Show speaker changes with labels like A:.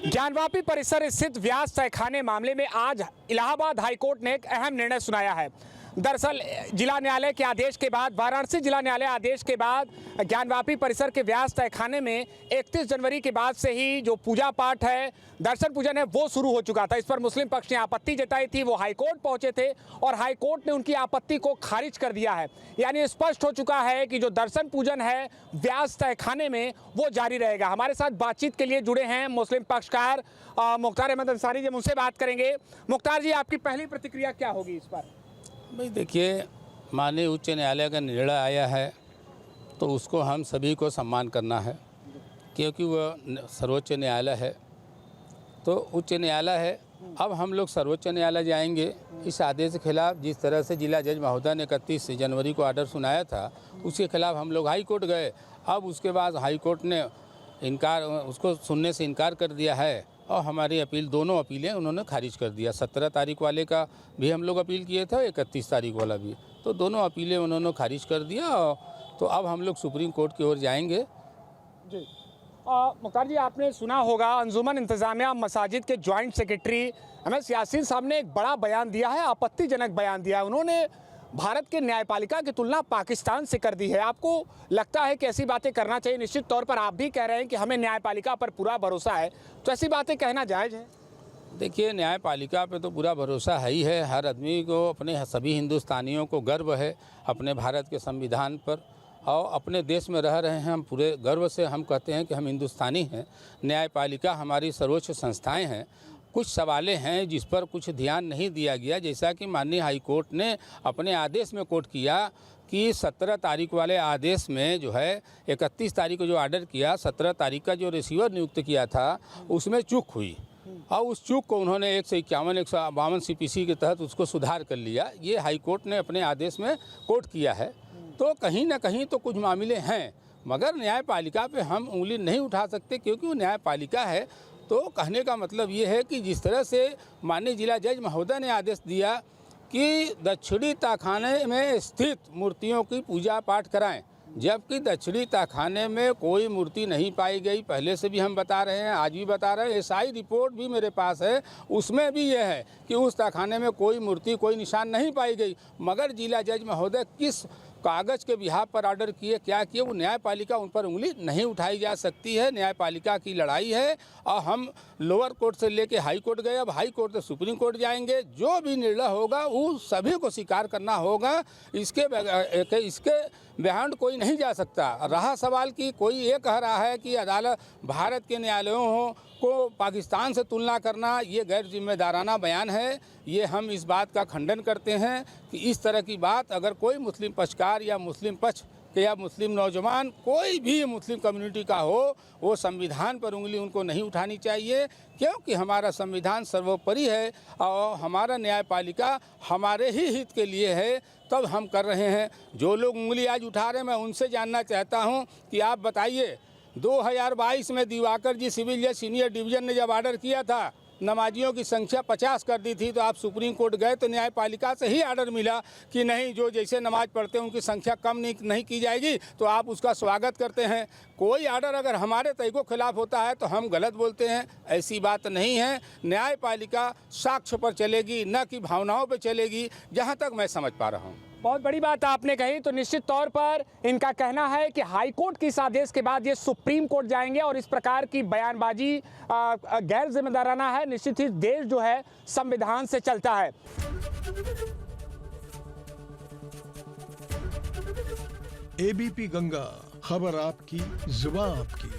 A: ज्ञानवापी परिसर स्थित व्यास तहखाने मामले में आज इलाहाबाद हाईकोर्ट ने एक अहम निर्णय सुनाया है। दरअसल जिला न्यायालय के आदेश के बाद, वाराणसी जिला न्यायालय आदेश के बाद ज्ञानवापी परिसर के व्यास तहखाने में 31 जनवरी के बाद से ही जो पूजा पाठ है, दर्शन पूजन है, वो शुरू हो चुका था। इस पर मुस्लिम पक्ष ने आपत्ति जताई थी। वो हाईकोर्ट पहुंचे थे और हाईकोर्ट ने उनकी आपत्ति को खारिज कर दिया है। यानी स्पष्ट हो चुका है कि जो दर्शन पूजन है व्यास तहखाने में वो जारी रहेगा। हमारे साथ बातचीत के लिए जुड़े हैं मुस्लिम पक्षकार मुख्तार अहमद अंसारी जी, उनसे बात करेंगे। मुख्तार जी, आपकी पहली प्रतिक्रिया क्या होगी इस पर?
B: भाई देखिए, माननीय उच्च न्यायालय का निर्णय आया है तो उसको हम सभी को सम्मान करना है, क्योंकि वह सर्वोच्च न्यायालय है तो उच्च न्यायालय है। अब हम लोग सर्वोच्च न्यायालय जाएंगे। इस आदेश के खिलाफ जिस तरह से जिला जज महोदय ने 31 जनवरी को आर्डर सुनाया था, उसके खिलाफ हम लोग हाई कोर्ट गए। अब उसके बाद हाई कोर्ट ने उसको सुनने से इनकार कर दिया है और हमारी अपील, दोनों अपीलें उन्होंने खारिज कर दिया। 17 तारीख वाले का भी हम लोग अपील किए थे, 31 तारीख वाला भी, तो दोनों अपीलें उन्होंने खारिज कर दिया। तो अब हम लोग सुप्रीम कोर्ट की ओर जाएंगे।
A: जी मुख्तार जी, आपने सुना होगा अंजुमन इंतजामिया मसाजिद के जॉइंट सेक्रेटरी MS यासीन साहब ने एक बड़ा बयान दिया है, आपत्तिजनक बयान दिया है। उन्होंने भारत के न्यायपालिका की तुलना पाकिस्तान से कर दी है। आपको लगता है कि ऐसी बातें करना चाहिए? निश्चित तौर पर आप भी कह रहे हैं कि हमें न्यायपालिका पर पूरा भरोसा है, तो ऐसी बातें कहना जायज़ है?
B: देखिए, न्यायपालिका पे तो पूरा भरोसा है ही है। हर आदमी को, अपने सभी हिंदुस्तानियों को गर्व है अपने भारत के संविधान पर, और अपने देश में रह रहे हैं हम पूरे गर्व से। हम कहते हैं कि हम हिंदुस्तानी हैं। न्यायपालिका हमारी सर्वोच्च संस्थाएं हैं। कुछ सवालें हैं जिस पर कुछ ध्यान नहीं दिया गया, जैसा कि माननीय हाई कोर्ट ने अपने आदेश में कोट किया कि 17 तारीख वाले आदेश में जो है 31 तारीख को जो ऑर्डर किया, 17 तारीख का जो रिसीवर नियुक्त किया था उसमें चूक हुई और उस चूक को उन्होंने 151 152 CPC के तहत उसको सुधार कर लिया। ये हाई कोर्ट ने अपने आदेश में कोट किया है। तो कहीं ना कहीं तो कुछ मामले हैं, मगर न्यायपालिका पे हम उंगली नहीं उठा सकते, क्योंकि वो न्यायपालिका है। तो कहने का मतलब ये है कि जिस तरह से माननीय जिला जज महोदय ने आदेश दिया कि दक्षिणी तहखाने में स्थित मूर्तियों की पूजा पाठ कराएं, जबकि दक्षिणी तहखाने में कोई मूर्ति नहीं पाई गई। पहले से भी हम बता रहे हैं, आज भी बता रहे हैं, SI रिपोर्ट भी मेरे पास है, उसमें भी यह है कि उस तहखाने में कोई मूर्ति, कोई निशान नहीं पाई गई। मगर जिला जज महोदय किस कागज़ के बिहाफ पर ऑर्डर किए, क्या किए, वो न्यायपालिका, उन पर उंगली नहीं उठाई जा सकती है। न्यायपालिका की लड़ाई है और हम लोअर कोर्ट से लेके हाई कोर्ट गए, अब हाई कोर्ट से सुप्रीम कोर्ट जाएंगे। जो भी निर्णय होगा वो सभी को स्वीकार करना होगा। इसके बिहाइंड कोई नहीं जा सकता। रहा सवाल कि कोई ये कह रहा है कि अदालत, भारत के न्यायालयों को पाकिस्तान से तुलना करना, ये गैर जिम्मेदाराना बयान है। ये हम इस बात का खंडन करते हैं कि इस तरह की बात अगर कोई मुस्लिम पक्षकार या मुस्लिम पक्ष के या मुस्लिम नौजवान, कोई भी मुस्लिम कम्युनिटी का हो, वो संविधान पर उंगली उनको नहीं उठानी चाहिए, क्योंकि हमारा संविधान सर्वोपरि है और हमारा न्यायपालिका हमारे ही हित के लिए है। तब हम कर रहे हैं। जो लोग उंगली आज उठा रहे हैं, मैं उनसे जानना चाहता हूं कि आप बताइए, 2022 में दिवाकर जी सिविल जज सीनियर डिवीज़न ने जब ऑर्डर किया था, नमाजियों की संख्या 50 कर दी थी, तो आप सुप्रीम कोर्ट गए तो न्यायपालिका से ही ऑर्डर मिला कि नहीं, जो जैसे नमाज पढ़ते हैं उनकी संख्या कम नहीं की जाएगी, तो आप उसका स्वागत करते हैं। कोई ऑर्डर अगर हमारे तय के खिलाफ होता है तो हम गलत बोलते हैं, ऐसी बात नहीं है। न्यायपालिका साक्ष्य पर चलेगी, न कि भावनाओं पर चलेगी, जहाँ तक मैं समझ पा रहा हूँ।
A: बहुत बड़ी बात आपने कही। तो निश्चित तौर पर इनका कहना है कि हाई कोर्ट के इस आदेश के बाद ये सुप्रीम कोर्ट जाएंगे और इस प्रकार की बयानबाजी गैर जिम्मेदाराना है। निश्चित ही देश जो है संविधान से चलता है।
C: ABP गंगा, खबर आपकी, जुबान आपकी।